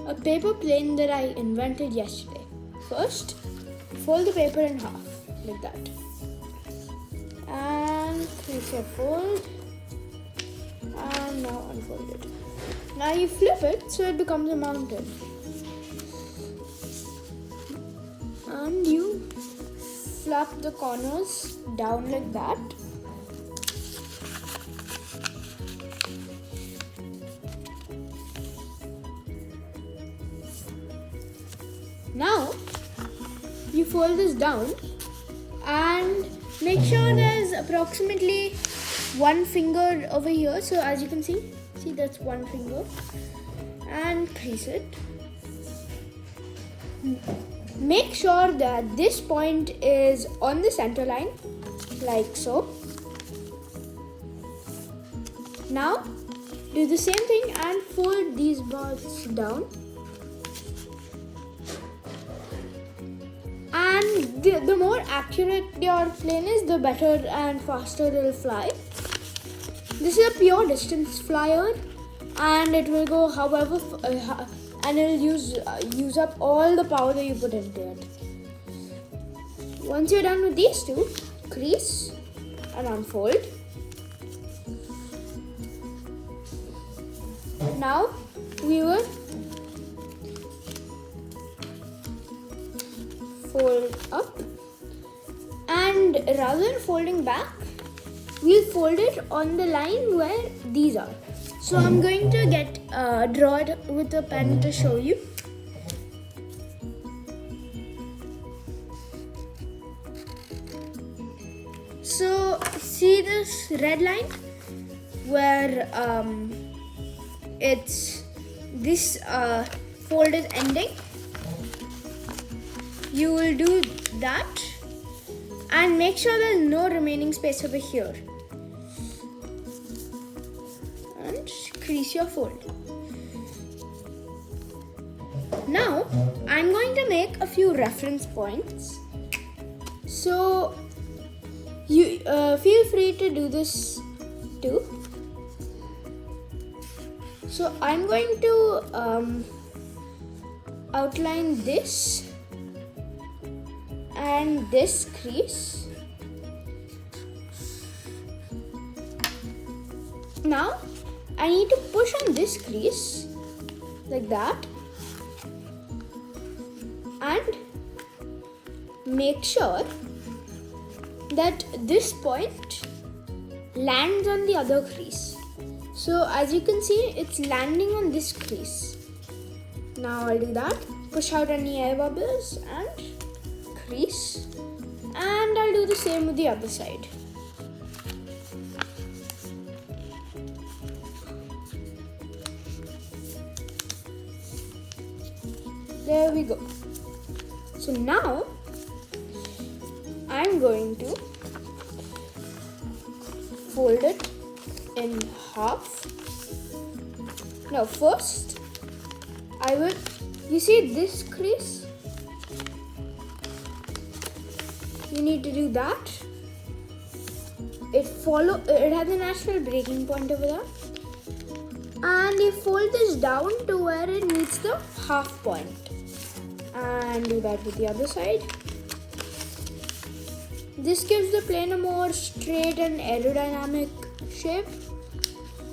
a paper plane that I invented yesterday. First, fold the paper in half, like that. And crease your fold. And now unfold it. Now you flip it so it becomes a mountain. And you flap the corners down like that. Now you fold this down and make sure there's approximately one finger over here. So as you can see that's one finger, and crease it. Make sure that this point is on the center line, like so. Now do the same thing and fold these bars down. And the more accurate your plane is, the better and faster it will fly. This is a pure distance flyer, and it will go however, and it will use up all the power that you put into it. Once you're done with these two, crease and unfold. Now we will fold up, and rather than folding back, we'll fold it on the line where these are. So I'm going to draw it with a pen to show you. So see this red line where it's this fold is ending. You will do that and make sure there's no remaining space over here. And crease your fold. Now I'm going to make a few reference points. So you feel free to do this too. So I'm going to outline this and this crease. Now I need to push on this crease like that and make sure that this point lands on the other crease. So as you can see, it's landing on this crease. Now I'll do that. Push out any air bubbles and crease, and I'll do the same with the other side. There we go. So now I'm going to fold it in half. Now first I will, you see this crease? You need to do that. It has a natural breaking point over there. And you fold this down to where it meets the half point. And do that with the other side. This gives the plane a more straight and aerodynamic shape.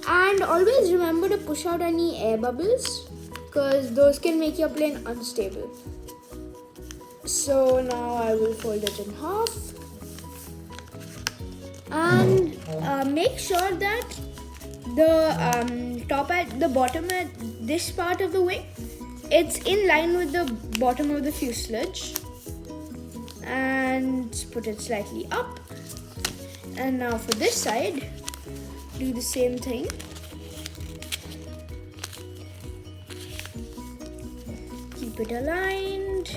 And always remember to push out any air bubbles, because those can make your plane unstable. So now I will fold it in half and make sure that the the bottom at this part of the wing, it's in line with the bottom of the fuselage, and put it slightly up. And now for this side, do the same thing. Keep it aligned.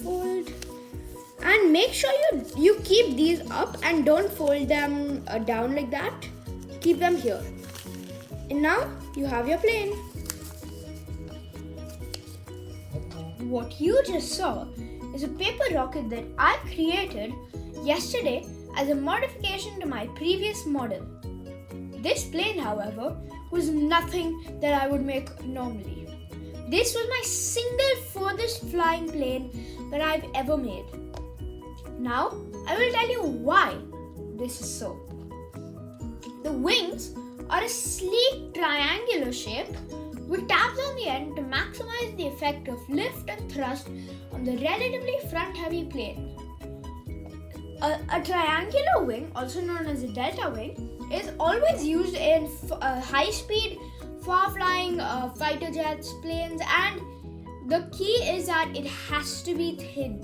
Fold. And make sure you keep these up and don't fold them down like that. Keep them here. And now you have your plane. What you just saw is a paper rocket that I created yesterday as a modification to my previous model. This plane, however, was nothing that I would make normally. This was my single furthest flying plane that I've ever made. Now, I will tell you why this is so. The wings are a sleek triangular shape with tabs on the end to maximize the effect of lift and thrust on the relatively front-heavy plane. A triangular wing, also known as a delta wing, is always used in high-speed, far-flying fighter jets, planes, and the key is that it has to be thin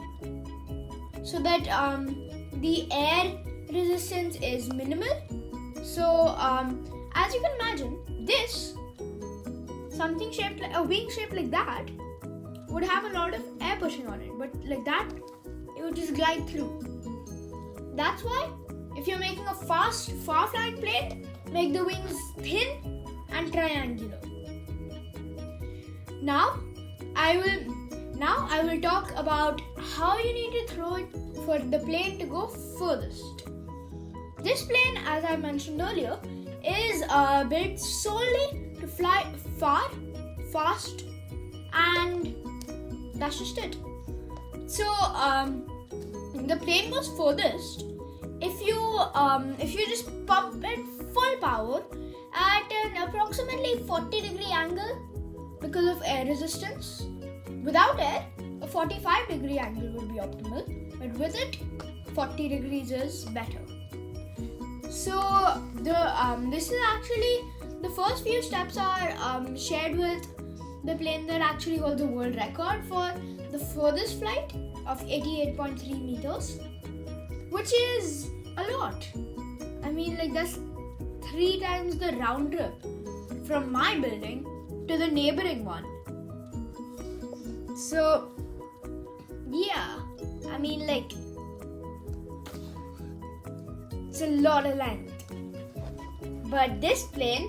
so that the air resistance is minimal. So, as you can imagine, this something shaped like a wing shaped like that would have a lot of air pushing on it, but like that, it would just glide through. That's why, if you're making a fast, far-flying plane, make the wings thin and triangular. Now, I will talk about how you need to throw it for the plane to go furthest. This plane, as I mentioned earlier, is built solely to fly far, fast, and that's just it. So, the plane goes furthest if you just pump it full power at an approximately 40-degree angle because of air resistance. Without air, a 45-degree angle would be optimal, but with it, 40 degrees is better. So this is actually the first few steps are shared with the plane that actually holds the world record for the furthest flight of 88.3 meters, which is a lot. I mean, like, that's 3 times the round trip from my building to the neighboring one. So yeah, I mean, like, it's a lot of length. But this plane,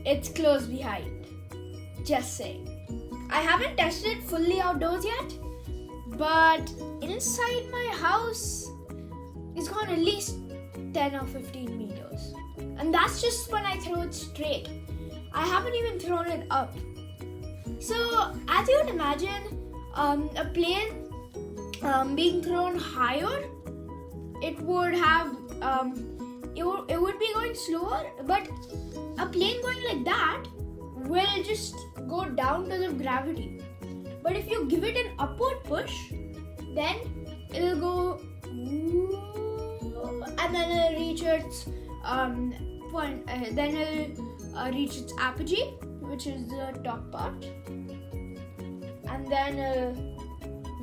it's close behind. Just saying. I haven't tested it fully outdoors yet, but inside my house, it's gone at least 10 or 15 meters. And that's just when I throw it straight. I haven't even thrown it up. So, as you would imagine, a plane being thrown higher, it would have, it would be going slower, but a plane going like that will just go down because of gravity. But if you give it an upward push, then it'll go, and then it'll reach its point. Then it'll reach its apogee, which is the top part, and then it'll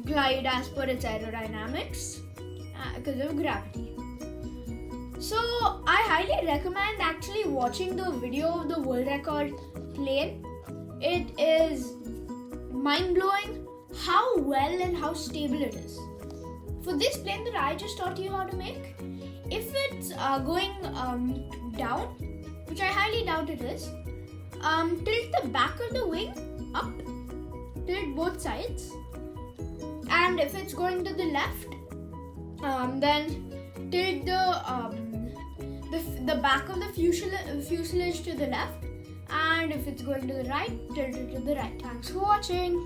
glide as per its aerodynamics because of gravity. So I highly recommend actually watching the video of the world record plane. It is mind-blowing how well and how stable it is. For this plane that I just taught you how to make, if it's going down, which I highly doubt it is, tilt the back of the wing up, tilt both sides, and if it's going to the left, then tilt the back of the fuselage to the left, and if it's going to the right, tilt it to the right. Thanks for watching.